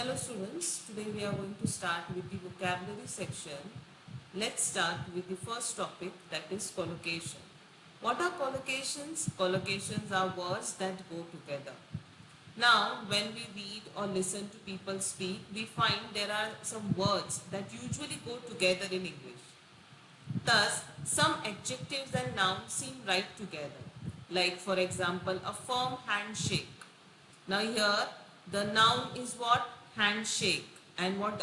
Hello students, today we are going to start with the vocabulary section. Let's start with the first topic, that is collocation. What are collocations? Collocations are words that go together. Now when we read or listen to people speak, we find there are some words that usually go together in English. Thus, some adjectives and nouns seem right together. Like for example, a firm handshake. Now here the noun is what? Handshake. And what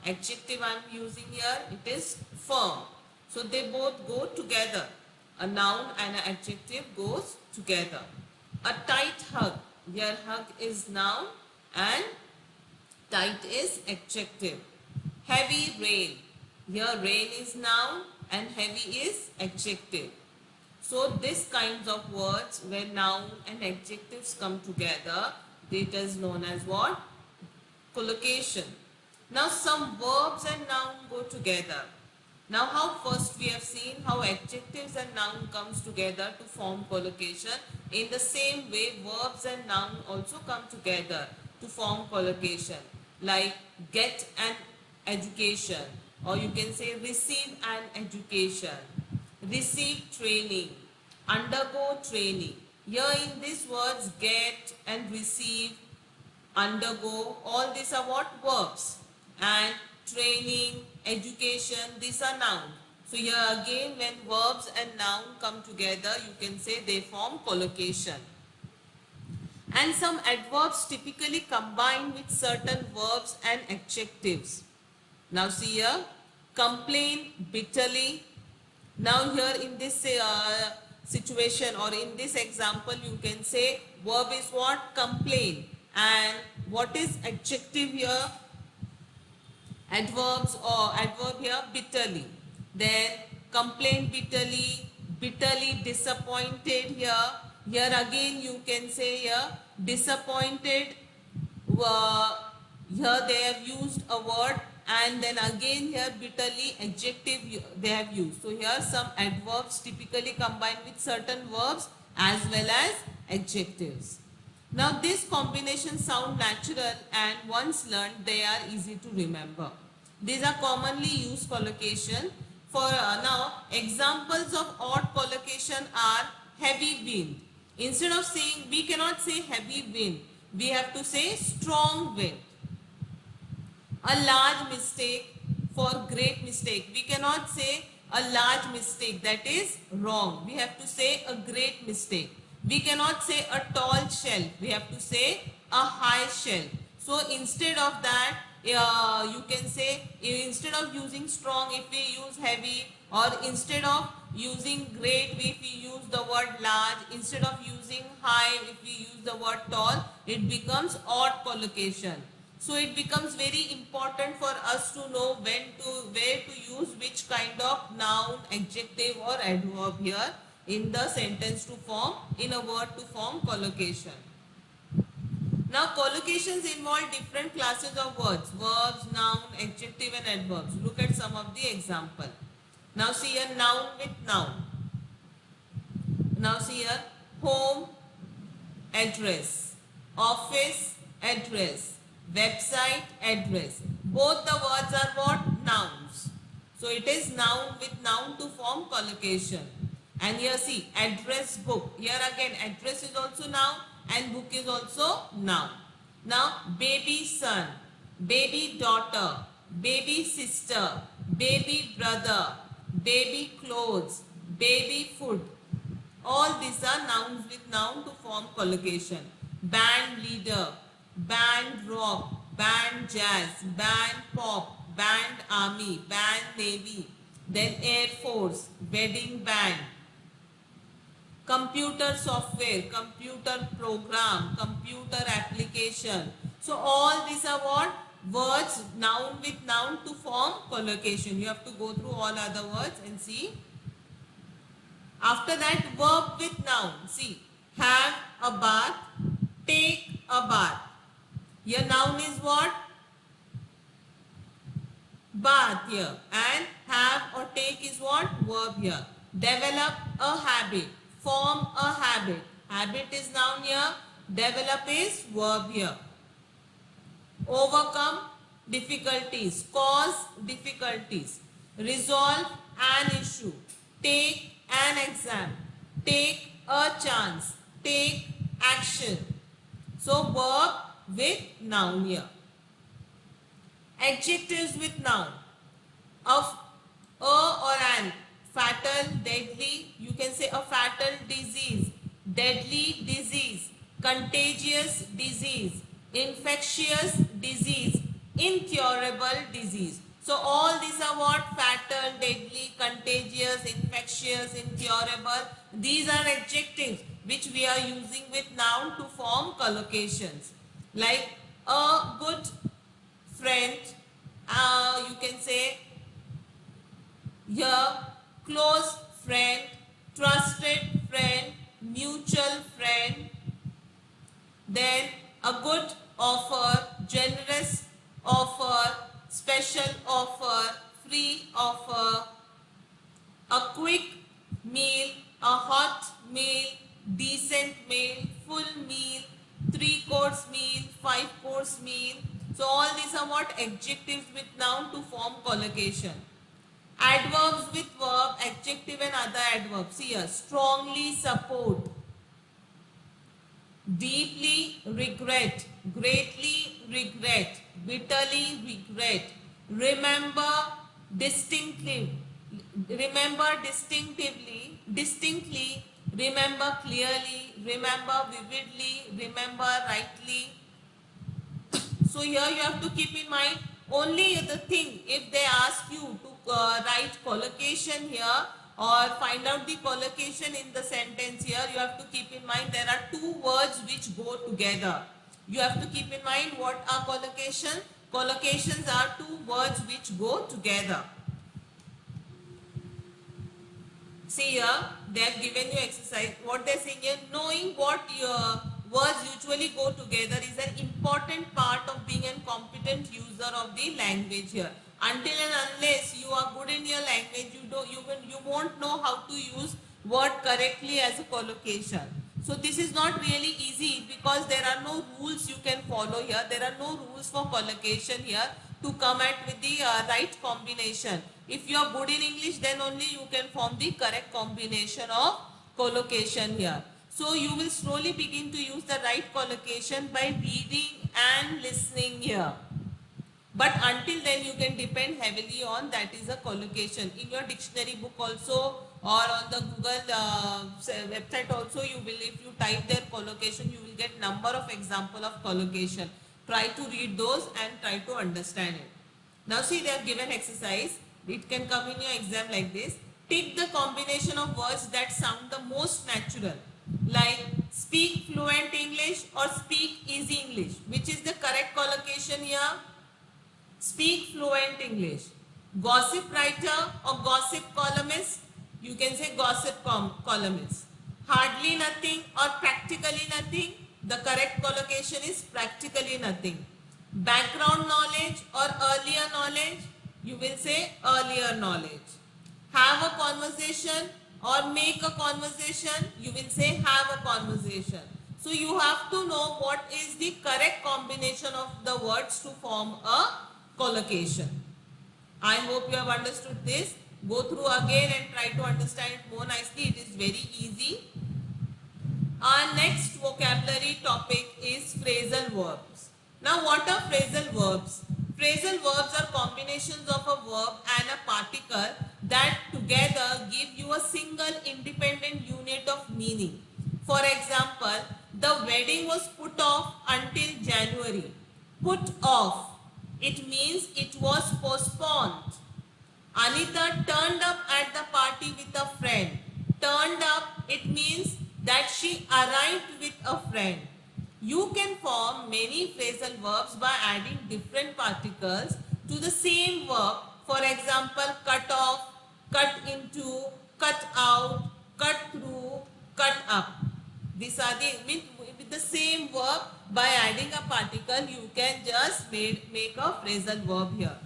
adjective I am using here? It is firm. So they both go together. A noun and an adjective goes together. A tight hug. Here hug is noun and tight is adjective. Heavy rain. Here rain is noun and heavy is adjective. So this kinds of words where noun and adjectives come together, it is known as what? Collocation. Now some verbs and noun go together. Now how first we have seen how adjectives and noun comes together to form collocation. In the same way verbs and noun also come together to form collocation. Like get an education, or you can say receive an education, receive training, undergo training. Here in these words get and receive, undergo, all these are what? Verbs. And training, education, these are nouns. So here again when verbs and noun come together, you can say they form collocation. And some adverbs typically combine with certain verbs and adjectives. Now see here, complain bitterly. Now here in this situation or in this example, you can say verb is what? Complain. And what is adjective here? Adverbs or adverb here? Bitterly. Then complain bitterly, bitterly disappointed here. Here again you can say here disappointed. Here they have used a word, and then again here bitterly adjective they have used. So here some adverbs typically combine with certain verbs as well as adjectives. Now this combination sound natural, and once learned they are easy to remember. These are commonly used collocation. For now examples of odd collocation are heavy wind. Instead of saying, we cannot say heavy wind, we have to say strong wind. A large mistake for great mistake. We cannot say a large mistake, that is wrong. We have to say a great mistake. We cannot say a tall shelf. We have to say a high shelf. So instead of that, you can say instead of using strong, if we use heavy, or instead of using great, if we use the word large, instead of using high, if we use the word tall, it becomes odd collocation. So it becomes very important for us to know where to use which kind of noun, adjective or adverb here in the sentence to form, in a word to form collocation. Now collocations involve different classes of words, verbs, noun, adjective and adverbs. Look at some of the example. Now see here noun with noun. Now see here home, address, office, address, website, address. Both the words are what? Nouns. So it is noun with noun to form collocation. And here see address book. Here again address is also noun and book is also noun. Now baby son, baby daughter, baby sister, baby brother, baby clothes, baby food. All these are nouns with noun to form collocation. Band leader, band rock, band jazz, band pop, band army, band navy, then air force, wedding band, computer software, computer program, computer application. So all these are what? Words, noun with noun to form collocation. You have to go through all other words and see. After that verb with noun. See, have a bath, take a bath. Here noun is what? Bath here. And have or take is what? Verb here. Develop a habit, form a habit. Habit is noun here. Develop is verb here. overcome difficulties, cause difficulties, resolve an issue, take an exam, take a chance, take action. So verb with noun here. Adjectives with noun. Of a or an, fatal, deadly, you can say a fatal disease, deadly disease, contagious disease, infectious disease, incurable disease. So all these are what? Fatal, deadly, contagious, infectious, incurable. These are adjectives which we are using with noun to form collocations. Like a good friend, you can say here, close friend, trusted friend, mutual friend. Then a good offer, generous offer, special offer, free offer, a quick meal, a hot meal, decent meal, full meal, 3-course meal, 5-course meal. So all these are what? Adjectives with noun to form collocation. Adverbs with verb, adjective and other adverbs. Here, strongly support, deeply regret, greatly regret, bitterly regret, remember distinctly, distinctly, remember clearly, remember vividly, remember rightly. So here you have to keep in mind only the thing, if they ask you to write collocation here or find out the collocation in the sentence here, you have to keep in mind there are two words which go together. You have to keep in mind what are collocation. Collocations are two words which go together. See here, they have given you exercise. What they are saying here, knowing what your words usually go together is an important part of being a competent user of the language here. Until and unless you are good in your language, you won't know how to use word correctly as a collocation. So this is not really easy because there are no rules you can follow here. There are no rules for collocation here to come at with the right combination. If you are good in English, then only you can form the correct combination of collocation here. So you will slowly begin to use the right collocation by reading and listening here. But until then you can depend heavily on that is a collocation. In your dictionary book also or on the Google website also, you will, if you type their collocation, you will get number of example of collocation. Try to read those and try to understand it. Now see, they have given exercise. It can come in your exam like this. Take the combination of words that sound the most natural, like speak fluent English or speak easy English. Which is the correct collocation here? Speak fluent English. Gossip writer or gossip columnist? You can say gossip columnist. Hardly nothing or practically nothing? The correct collocation is practically nothing. Background knowledge or earlier knowledge? You will say earlier knowledge. Have a conversation or make a conversation? You will say have a conversation. So you have to know what is the correct combination of the words to form a collocation. I hope you have understood this. Go through again and try to understand it more nicely. It is very easy. Our next vocabulary topic is phrasal verbs. Now what are phrasal verbs? Phrasal verbs are combinations of a verb and a particle that together give you a single independent unit of meaning. For example, the wedding was put off until January. Put off, it means it was postponed. Anita turned up at the party with a friend. Turned up, it means that she arrived with a friend. You can form many phrasal verbs by adding different particles to the same verb. For example, cut off, cut into, cut out, cut through, cut up. These are the, with the same verb, by adding a particle, you can just make a phrasal verb here.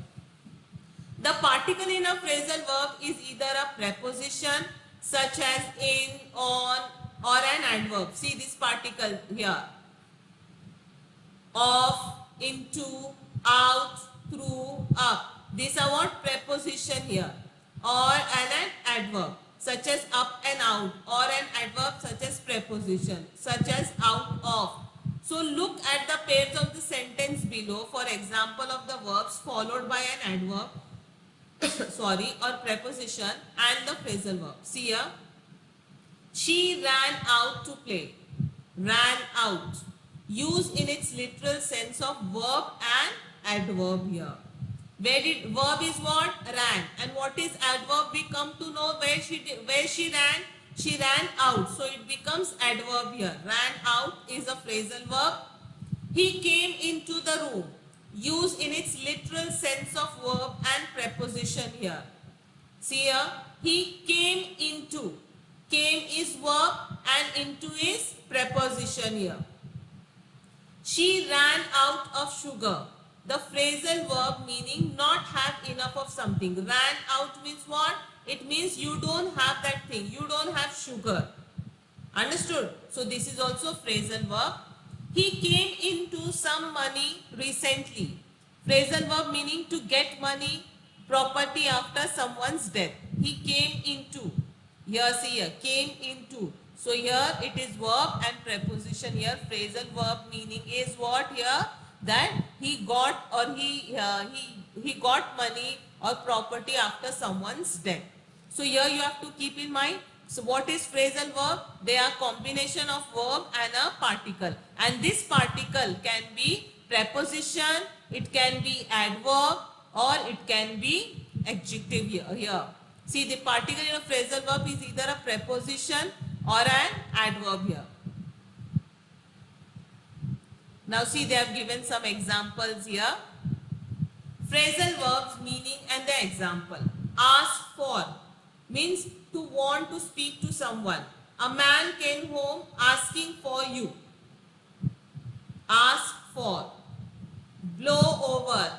The particle in a phrasal verb is either a preposition such as in, on, or an adverb. See this particle here. Of, into, out, through, up. These are what? Preposition here. Or an adverb such as up and out, or an adverb such as preposition such as out of. So look at the pairs of the sentence below for example of the verbs followed by an adverb sorry, or preposition and the phrasal verb. See here, she ran out to play. Ran out, used in its literal sense of verb and adverb here. Where did verb is what? Ran. And what is adverb? We come to know where she ran. She ran out. So it becomes adverb here. Ran out is a phrasal verb. He came into the room. Used in its literal sense of verb and preposition here. See here. He came into. Came is verb and into is preposition here. She ran out of sugar. The phrasal verb meaning not have enough of something. Ran out means what? It means you don't have that thing. You don't have sugar. Understood? So this is also phrasal verb. He came into some money recently. Phrasal verb meaning to get money, property after someone's death. He came into. Here see here, came into. So here it is verb and preposition here. Phrasal verb meaning is what here? That he got or he got money or property after someone's death. So here you have to keep in mind. So what is phrasal verb? They are combination of verb and a particle. And this particle can be preposition, it can be adverb, or it can be adjective here. See, the particle in a phrasal verb is either a preposition or an adverb here. Now see, they have given some examples here. Phrasal verbs meaning and the example. Ask for means to want to speak to someone. A man came home asking for you. Ask for. Blow over.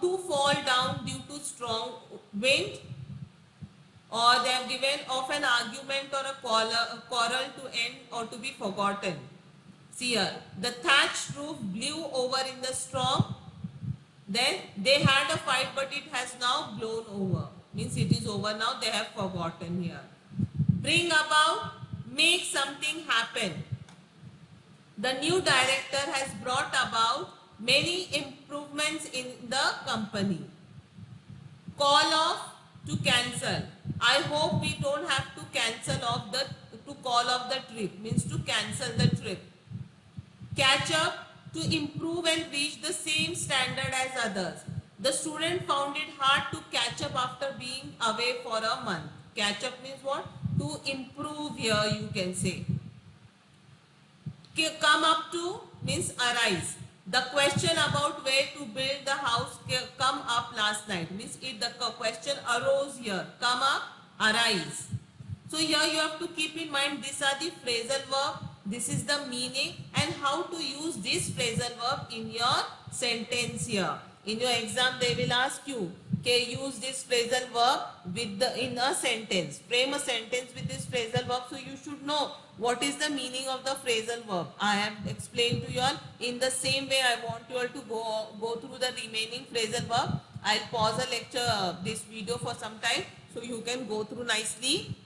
To fall down due to strong wind. Or they have given of an argument or a quarrel to end or to be forgotten. See here, the thatched roof blew over in the storm. Then they had a fight, but it has now blown over. Means it is over now, they have forgotten here. Bring about, make something happen. The new director has brought about many improvements in the company. Call off, to cancel. I hope we don't have to call off the trip. Means to cancel the trip. Catch up, to improve and reach the same standard as others. The student found it hard to catch up after being away for a month. Catch up means what? To improve here you can say. Come up to means arise. The question about where to build the house come up last night. Means if the question arose here. Come up, arise. So here you have to keep in mind these are the phrasal verb. This is the meaning and how to use this phrasal verb in your sentence here. In your exam they will ask you, okay, use this phrasal verb with in a sentence. Frame a sentence with this phrasal verb. So you should know what is the meaning of the phrasal verb. I have explained to you all. In the same way I want you all to go through the remaining phrasal verb. I'll pause the lecture, this video for some time so you can go through nicely.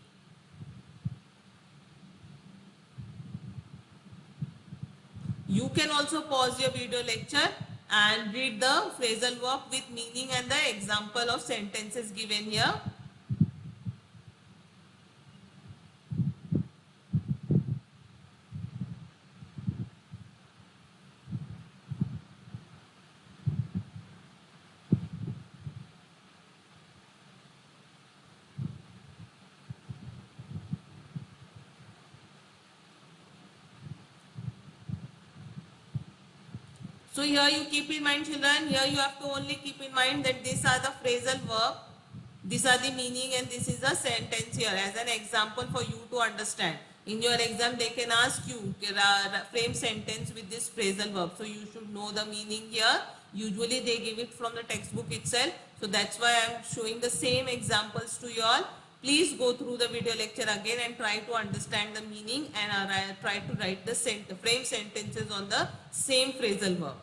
You can also pause your video lecture and read the phrasal verb with meaning and the example of sentences given here. So here you keep in mind children, here you have to only keep in mind that these are the phrasal verb, these are the meaning and this is a sentence here as an example for you to understand. In your exam they can ask you frame sentence with this phrasal verb. So you should know the meaning here. Usually they give it from the textbook itself. So that's why I am showing the same examples to you all. Please go through the video lecture again and try to understand the meaning and try to write the frame sentences on the same phrasal verb.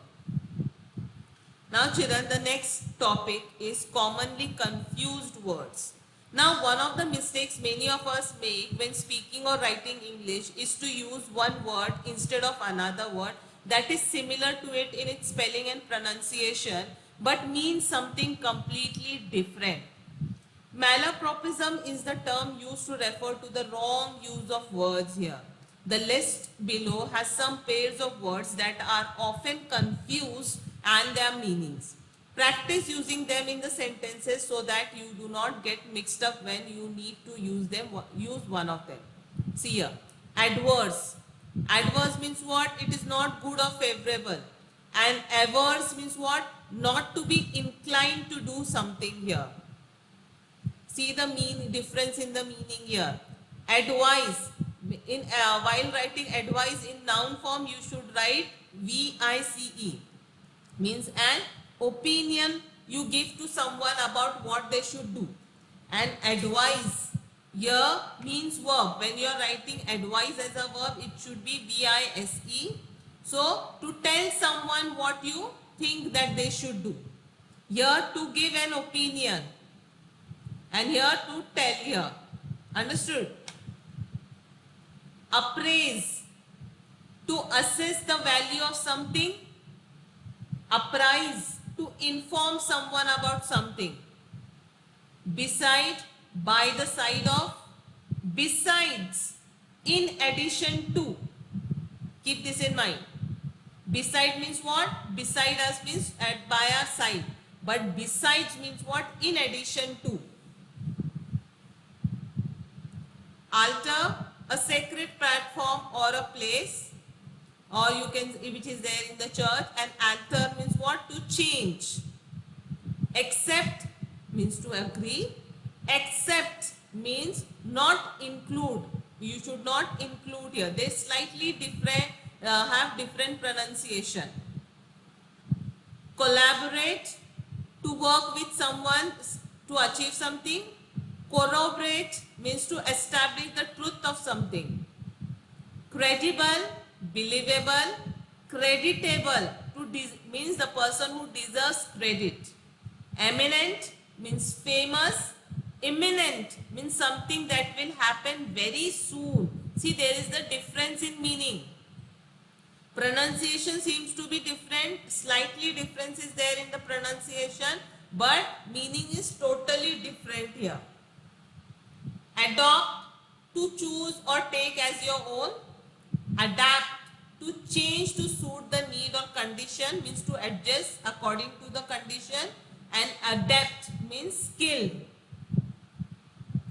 Now children, the next topic is commonly confused words. Now one of the mistakes many of us make when speaking or writing English is to use one word instead of another word that is similar to it in its spelling and pronunciation but means something completely different. Malapropism is the term used to refer to the wrong use of words here. The list below has some pairs of words that are often confused and their meanings. Practice using them in the sentences so that you do not get mixed up when you need to use one of them. See here, adverse. Adverse means what? It is not good or favorable. And averse means what? Not to be inclined to do something here. See the difference in the meaning here. Advise. While writing advice in noun form, you should write V-I-C-E. Means an opinion you give to someone about what they should do. And advise here means verb. When you are writing advise as a verb, it should be V-I-S-E. So to tell someone what you think that they should do. Here to give an opinion. And here to tell here. Understood? Appraise. To assess the value of something. Apprise. To inform someone about something. Beside. By the side of. Besides. In addition to. Keep this in mind. Beside means what? Beside us means by our side. But besides means what? In addition to. Altar, a sacred platform or a place, or you can, which is there in the church. And alter means what? To change. Accept means to agree. Accept means not include. You should not include here. They slightly different, have different pronunciation. Collaborate, to work with someone to achieve something. Corroborate means to establish the truth of something. Credible, believable. Creditable, means the person who deserves credit. Eminent means famous. Imminent means something that will happen very soon. See, there is the difference in meaning. Pronunciation seems to be different. Slightly difference is there in the pronunciation, but meaning is totally different here. Adopt, to choose or take as your own. Adapt, to change to suit the need or condition, means to adjust according to the condition. And adept means skilled.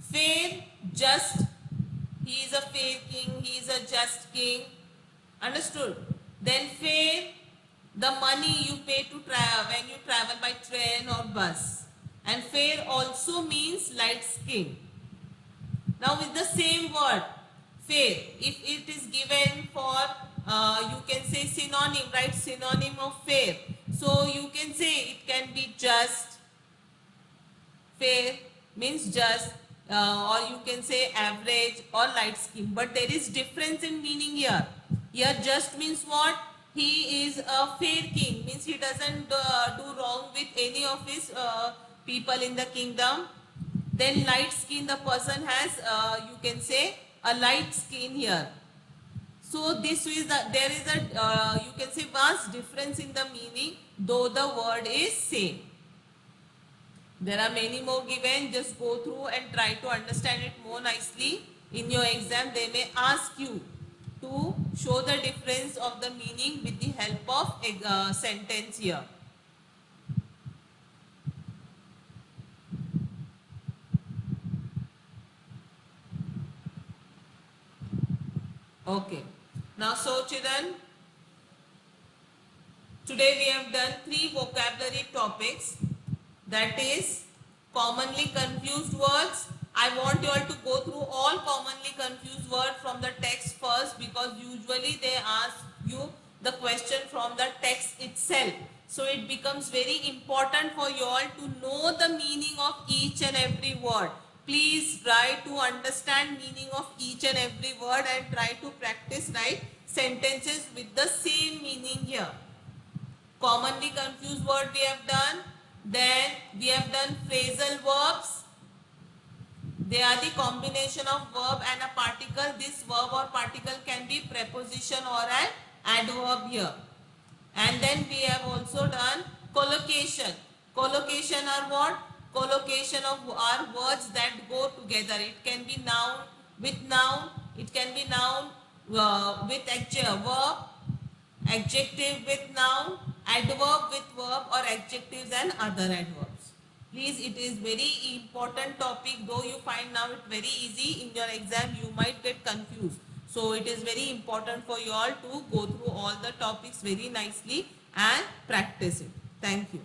Fair, just, he is a fair king, he is a just king. Understood? Then fair, the money you pay to travel when you travel by train or bus. And fair also means light skin. Now with the same word, fair, if it is given for, you can say synonym, right? Synonym of fair. So you can say it can be just. Fair means just, or you can say average or light skin. But there is difference in meaning here. Here just means what? He is a fair king, means he doesn't do wrong with any of his people in the kingdom. Then light skin, the person has, you can say a light skin here. So this is there is a, you can say vast difference in the meaning, though the word is same. There are many more given, just go through and try to understand it more nicely. In your exam, they may ask you to show the difference of the meaning with the help of a sentence here. Okay. Now, so children, today we have done 3 vocabulary topics. That is commonly confused words. I want you all to go through all commonly confused words from the text first, because usually they ask you the question from the text itself. So it becomes very important for you all to know the meaning of each and every word. Please try to understand meaning of each and every word and try to practice write sentences with the same meaning here. Commonly confused word we have done. Then we have done phrasal verbs. They are the combination of verb and a particle. This verb or particle can be preposition or an adverb here. And then we have also done collocation. Collocation are what? Collocation of are words that go together. It can be noun with noun. It can be noun with verb, adjective with noun, adverb with verb, or adjectives and other adverbs. Please, it is very important topic. Though you find now it very easy, in your exam you might get confused. So it is very important for you all to go through all the topics very nicely and practice it. Thank you.